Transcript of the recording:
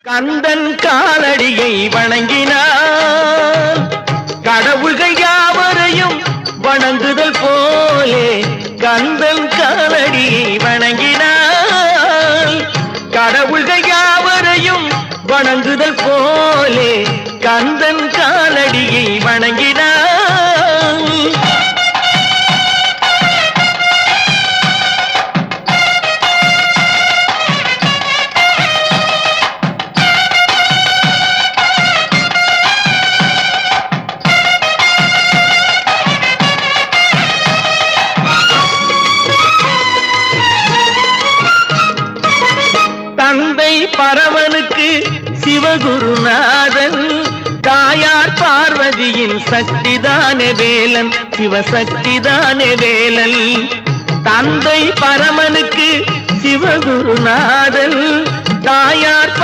கந்தன் காலடியை வணங்கினார் கடவுள்கள் யாவரையும் வணங்குதல் போலே கந்தன் காலடியை வணங்கினார் கடவுள்கள் யாவரையும் வணங்குதல் போலே கந்தன் காலடியை வணங்கினார். தந்தை பரமனுக்கு சிவகுருநாதன் தாயார் பார்வதியின் சக்திதானே வேலன் சிவசக்திதானே வேலன். தந்தை பரமனுக்கு சிவகுருநாதன் தாயார்